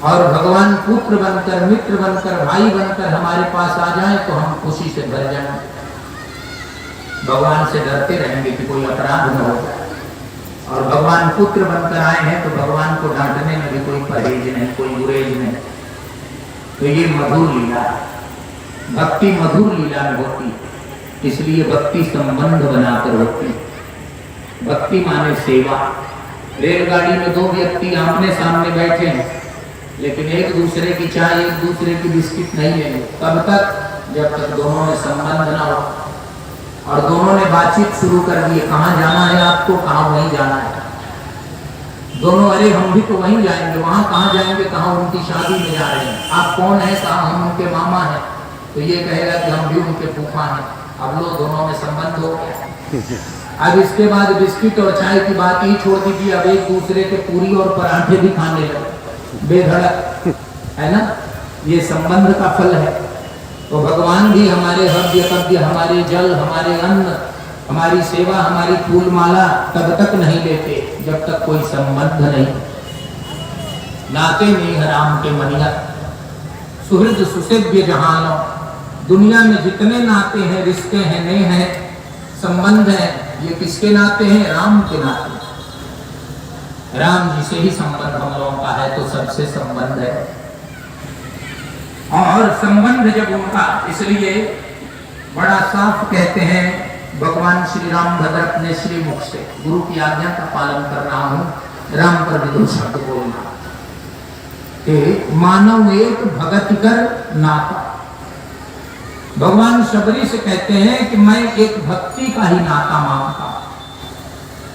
और भगवान पुत्र बनकर, मित्र बनकर, भाई बनकर हमारे पास आ जाए तो हम खुशी से भर जाएं। भगवान से डरते रहेंगे कि कोई अपराध न हो जाए। और भगवान पुत्र बनकर आए हैं तो भगवान को डांटने में भी कोई परहेज नहीं, कोई गुरेज नहीं। तो ये मधुर लीला, भक्ति मधुर लीला में होती, इसलिए भक्ति संबंध बनाकर होती। भक्ति माने सेवा। रेलगाड़ी में दो व्यक्ति आमने सामने बैठे हैं, लेकिन एक दूसरे की चाय, एक दूसरे की बिस्किट नहीं लेंगे। कब तक? जब तक दोनों में संबंध ना हो। और दोनों ने बातचीत शुरू कर दी, कहाँ जाना है आपको, कहाँ वहीं जाना है। दोनों, अरे हम भी तो वहीं जाएंगे, वहां कहाँ जाएंगे, कहाँ उनकी शादी में जा रहे हैं। आप कौन है? कहा हम उनके मामा हैं। तो ये कहेगा कि हम भी उनके फूफा हैं। अब लो, दोनों में संबंध हो गया। अब इसके बाद बिस्किट और चाय की बात ही छोड़ दीजिए, अब एक दूसरे के पूरी और पराठे भी खाने लगे बेधड़क, है ना। ये संबंध का फल है। तो भगवान भी हमारे हव्य कव्य, हमारे जल, हमारे अन्न, हमारी सेवा, हमारी फूल माला तब तक नहीं लेते जब तक कोई संबंध नहीं। नाते नहीं राम के मनिया, सुहृद सुसेव्य जहानो। दुनिया में जितने नाते हैं, रिश्ते हैं, नेह हैं, संबंध हैं, ये किसके नाते हैं? राम के नाते। राम जी से ही संबंध हम लोगों का है, तो सबसे संबंध है। और संबंध जब उनका, इसलिए बड़ा साफ कहते हैं भगवान श्री रामभद्र अपने श्री मुख से, गुरु की आज्ञा का पालन कर रहा हूं, राम पर भी दो शब्द बोलना कि मानव एक भगत कर नाता। भगवान शबरी से कहते हैं कि मैं एक भक्ति का ही नाता मानता।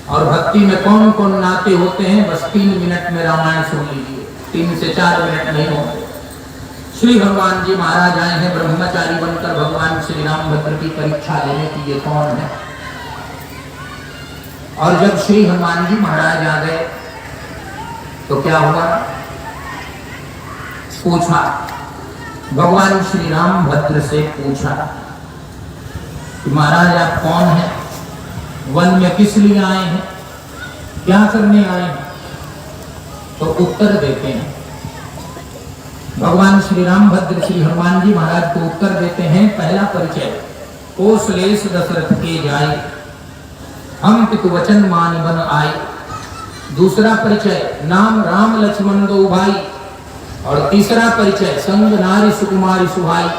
और भक्ति में कौन कौन नाते होते हैं, बस 3 मिनट में रामायण सुन लीजिए, 3 से 4 मिनट नहीं होते। श्री भगवान जी महाराज आए हैं ब्रह्मचारी बनकर भगवान श्री रामभद्र की परीक्षा लेने की, ये कौन है। और जब श्री हनुमान जी महाराज आ गए तो क्या हुआ? पूछा, भगवान श्री रामभद्र से पूछा कि महाराज आप कौन हैं, वन में किस लिए आए हैं, क्या करने आए हैं। तो उत्तर देते हैं भगवान श्री रामभद्र श्री हनुमान जी महाराज को उत्तर देते हैं। पहला परिचय, कोसलेश दशरथ के जाए, हम पितु वचन मान बन आए। दूसरा परिचय, नाम राम लक्ष्मण दो भाई। और तीसरा परिचय, संग नारी सुकुमारी सुहाई।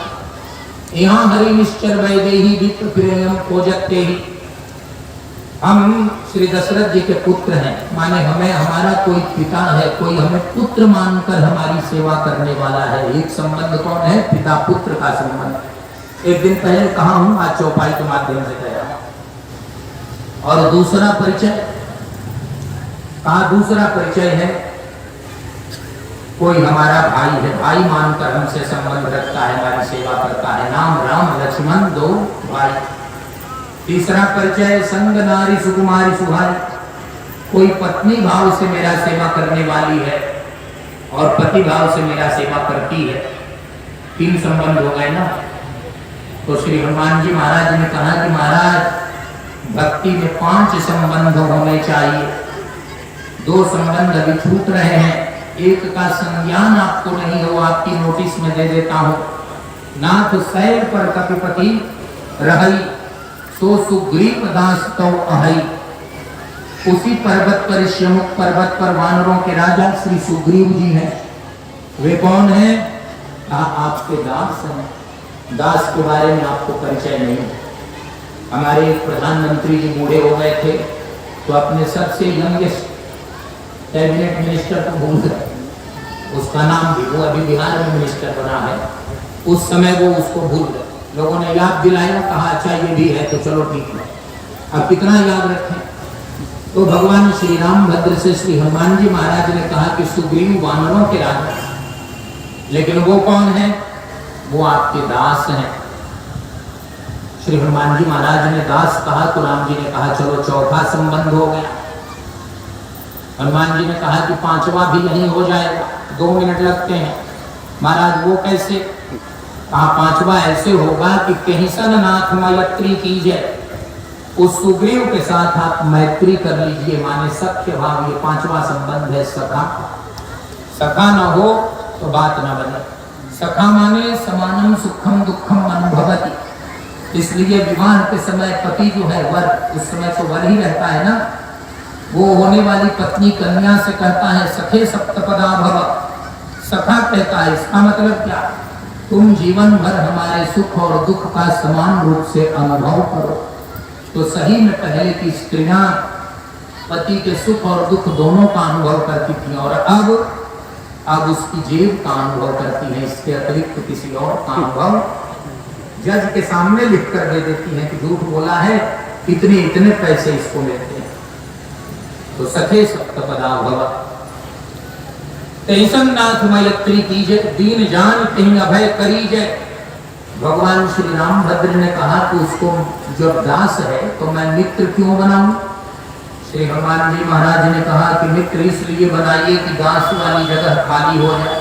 यहाँ हरि निश्चर वैदेही विप्र प्रेम खोजते ही। हम श्री दशरथ जी के पुत्र हैं, माने हमें हमारा कोई पिता है, कोई हमें पुत्र मानकर हमारी सेवा करने वाला है। एक संबंध कौन है? पिता पुत्र का संबंध। एक दिन पहले कहा हूं, आज चौपाई के माध्यम से कहा। और दूसरा परिचय, कहा दूसरा परिचय है कोई हमारा भाई है, भाई मानकर हमसे संबंध रखता है, हमारी सेवा करता है। नाम राम लक्ष्मण दो भाई। तीसरा परिचय, संग नारी सुकुमारी सुहाई, कोई पत्नी भाव से मेरा सेवा करने वाली है और पति भाव से मेरा सेवा करती है। 3 संबंध हो गए ना। तो श्री हनुमान जी महाराज ने कहा कि महाराज भक्ति में 5 संबंध होने चाहिए। 2 संबंध अभी छूट रहे हैं, एक का संज्ञान आपको नहीं हो, आपकी नोटिस में दे देता हूं। नाथ सैर पर कपिपति रहई, सो सुग्रीव दास तो अहई। उसी पर्वत पर, श्यमुक पर्वत पर वानरों के राजा श्री सुग्रीव जी हैं। वे कौन हैं? आपके दास हैं। दास के बारे में आपको परिचय नहीं। हमारे प्रधानमंत्री जी बूढ़े हो गए थे तो अपने सबसे यंगेस्ट कैबिनेट मिनिस्टर को भूल गए, उसका नाम भी, वो अभी बिहार में मिनिस्टर बना है, उस समय वो उसको भूल गए। लोगों ने याद दिलाया, कहा अच्छा ये भी है तो चलो ठीक है, अब कितना याद रखें। तो भगवान श्री रामभद्र से श्री हनुमान जी महाराज ने कहा कि सुग्रीव वानरों के राजा, लेकिन वो कौन है? वो आपके दास हैं। श्री हनुमान जी महाराज ने दास कहा तो राम जी ने कहा चलो चौथा संबंध हो गया। हनुमान जी ने कहा कि 5वां भी यही हो जाएगा, 2 मिनट लगते हैं। महाराज वो कैसे? कहा 5वां ऐसे होगा कि कहिसन नाथ मैत्री कीजिए, उस सुग्रीव के साथ आप मैत्री कर लीजिए, माने सख्य भाव। ये 5वां संबंध है सखा। सखा न हो तो बात ना बने। सखा माने समानम सुखम दुखम अनुभवति, इसलिए विवाह के समय पति जो है वर, उस समय तो वर ही रहता है ना, वो होने वाली पत्नी कन्या से कहता है सखे सप्तपदा भव। सखा कहता है इसका मतलब क्या, तुम जीवन भर हमारे सुख और दुख का समान रूप से अनुभव करो। तो सही में पहले की स्त्रियां पति के सुख और दुख दोनों का अनुभव करती थी, और अब उसकी जेब का अनुभव करती है, इसके अतिरिक्त किसी और का अनुभव जज के सामने लिख कर दे देती है कि झूठ बोला है, इतने इतने पैसे इसको लेते हैं। तो सखे सप्तपदा भव। तैसन नाथ मैत्री कीजे, दीन जान कहीं अभय करी जय। भगवान श्री रामभद्र ने कहा कि उसको जब दास है तो मैं मित्र क्यों बनाऊं। श्री हनुमान जी महाराज ने कहा कि मित्र इसलिए बनाइए कि दास वाली जगह खाली हो जाए।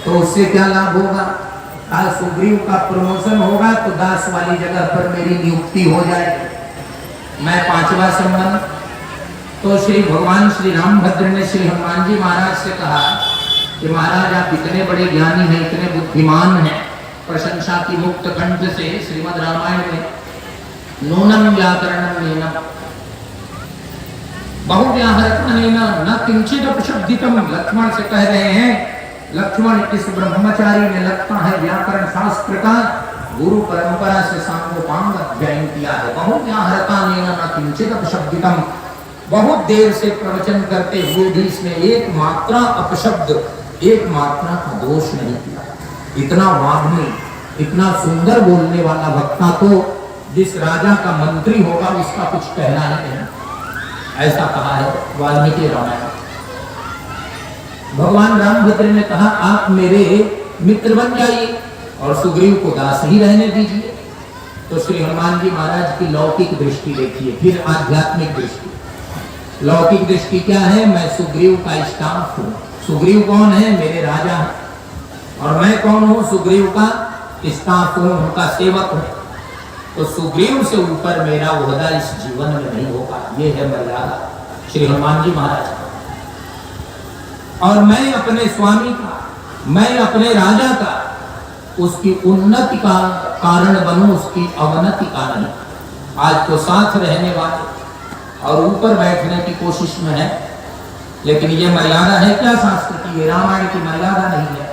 तो उससे क्या लाभ होगा, आज सुग्रीव का प्रमोशन होगा तो दास वाली जगह पर मेरी नियुक्ति हो जाएगी, मैं 5वां संबंध। तो श्री भगवान श्री रामभद्र ने श्री हनुमान जी महाराज से कहा कि महाराज आप इतने बड़े ज्ञानी हैं, इतने बुद्धिमान हैं, प्रशंसा की मुक्त कंठ से श्रीमद् रामायण में नूनम व्याकरणम नीनम बहुव्याहरत्वेन न किंचित अपशब्दितम। लक्ष्मण से कह रहे हैं, लक्ष्मण इस ब्रह्मचारी ने लगता है व्याकरण शास्त्र का गुरु परंपरा से सांगोपांग अध्ययन किया है। बहुव्याहरत्वेन न किंचित अपशब्दितम, बहुत देर से प्रवचन करते हुए भी इसने एक मात्रा अपशब्द, एक मात्रा का दोष नहीं किया। इतना वाग्मी, इतना सुंदर बोलने वाला वक्ता तो जिस राजा का मंत्री होगा उसका कुछ कहना ही नहीं, ऐसा कहा है वाल्मीकि रामायण। भगवान रामभद्र ने कहा आप मेरे मित्र बन जाइए और सुग्रीव को दास ही रहने दीजिए। तो श्री हनुमान जी महाराज की लौकिक दृष्टि देखिए, फिर आध्यात्मिक दृष्टि। लौकिक दृष्टि क्या है, मैं सुग्रीव का स्टाफ हूँ। सुग्रीव कौन है, मेरे राजा है, और मैं कौन हूँ, सुग्रीव का स्टाफ हूँ, उनका सेवक हूँ। तो सुग्रीव से ऊपर मेरा ओहदा इस जीवन में नहीं होगा, ये है मर्यादा श्री हनुमान जी महाराज। और मैं अपने स्वामी का, मैं अपने राजा का उसकी उन्नति का कारण बनूं, उसकी अवनति का नहीं। आज तो साथ रहने वाले और ऊपर बैठने की कोशिश में है, लेकिन ये मर्यादा है क्या शास्त्र की, ये रामायण की मर्यादा नहीं है।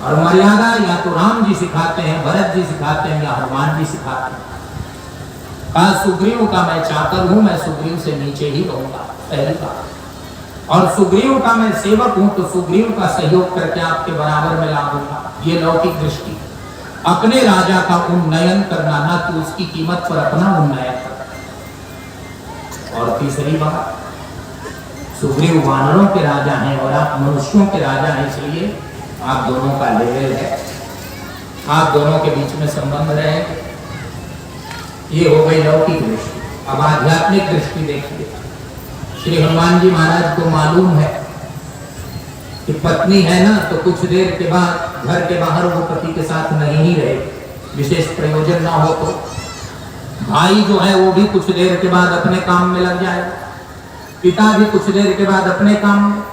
और मर्यादा या तो राम जी सिखाते हैं, भरत जी सिखाते हैं, या हनुमान जी सिखाते हैं। कहा सुग्रीव का मैं चाकर हूं, मैं सुग्रीव से नीचे ही रहूंगा, पहली बात। और सुग्रीव का मैं सेवक हूं, तो सुग्रीव का सहयोग करके आपके बराबर में ला दूंगा। ये लौकिक दृष्टि, अपने राजा का उन्नयन करना, ना कि उसकी कीमत पर अपना उन्नयन करना। और तीसरी बात, सुग्रीव वानरों के राजा हैं और आप मनुष्यों के राजा हैं, इसलिए आप दोनों का लेवल है, आप दोनों के बीच में संबंध रहे। ये हो गई लौकिक दृष्टि। अब आध्यात्मिक दृष्टि देखिए। श्री हनुमान जी महाराज को मालूम है कि पत्नी है ना, तो कुछ देर के बाद घर के बाहर वो पति के साथ नहीं ही रहे, विशेष प्रयोजन ना हो तो। भाई जो है वो भी कुछ देर के बाद अपने काम में लग जाएगा, पिता भी कुछ देर के बाद अपने काम में,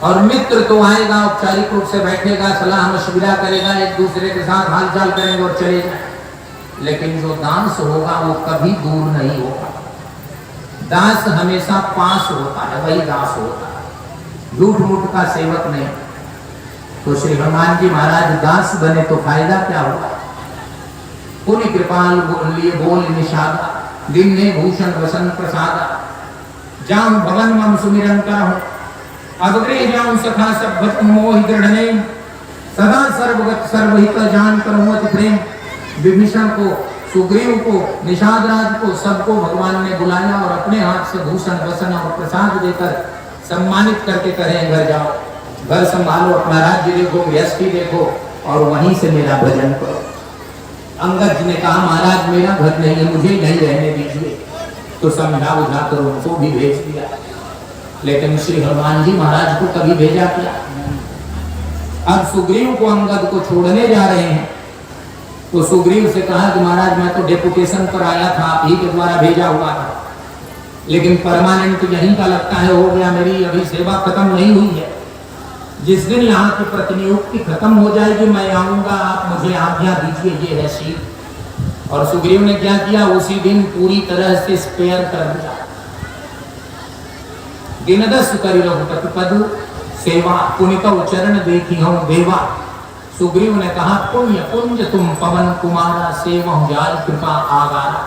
और मित्र तो आएगा, औपचारिक रूप से बैठेगा, सलाह मशविरा करेगा, एक दूसरे के साथ हालचाल करेंगे और चले जाए। लेकिन जो दास होगा वो कभी दूर नहीं होगा। दास हमेशा पास होता है, वही दास होता है, लूट मूट का सेवक नहीं। तो श्री हनुमान जी महाराज दास बने तो फायदा क्या होगा। पुण्य कृपाल लिए बोल निषादा, दिन ने भूषण वसन प्रसादा। जाऊं भवन मम सुमिरन करहूं, अग्रे जाऊं सखा सब मोहि दृढ़, सदा सर्वगत सर्वहित जान करहूं अति प्रेम। विभीषण को, सुग्रीव को, निषाद राज को, सबको भगवान ने बुलाया और अपने हाथ से भूषण वसन और प्रसाद देकर सम्मानित करके कहे घर जाओ, घर संभालो, अपना राज्य देखो, गृहस्थी देखो और वहीं से मेरा भजन करो। अंगद जी ने कहा महाराज मेरा घर नहीं है, मुझे नहीं रहने दीजिए। तो समझा बुझा कर उनको भी भेज दिया, लेकिन श्री हनुमान जी महाराज को कभी भेजा क्या। अब सुग्रीव को अंगद को छोड़ने जा रहे हैं, तो सुग्रीव से कहा कि महाराज मैं तो डेपुटेशन पर आया था, आप ही के द्वारा भेजा हुआ था, लेकिन परमानेंट यहीं का लगता है हो गया, मेरी अभी सेवा खत्म नहीं हुई है। जिस दिन यहाँ की प्रतिनियुक्ति खत्म हो जाएगी मैं आऊंगा, आप मुझे आज्ञा दीजिए, ये है शीत। और सुग्रीव ने क्या किया, उसी दिन पूरी तरह से स्पेयर कर दिया। दिनदस करी रघुपति पदु सेवा, पुनिका उच्चरण देखी हूं देवा। सुग्रीव ने कहा पुण्य पुंज तुम पवन कुमारा, सेवहु जाय कृपा आगारा।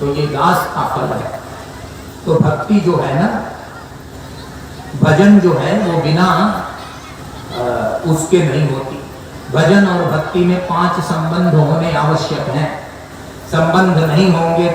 तो ये दास का फल है। तो भक्ति जो है ना, भजन जो है वो बिना उसके नहीं होती। भजन और भक्ति में 5 संबंध होने आवश्यक हैं। संबंध नहीं होंगे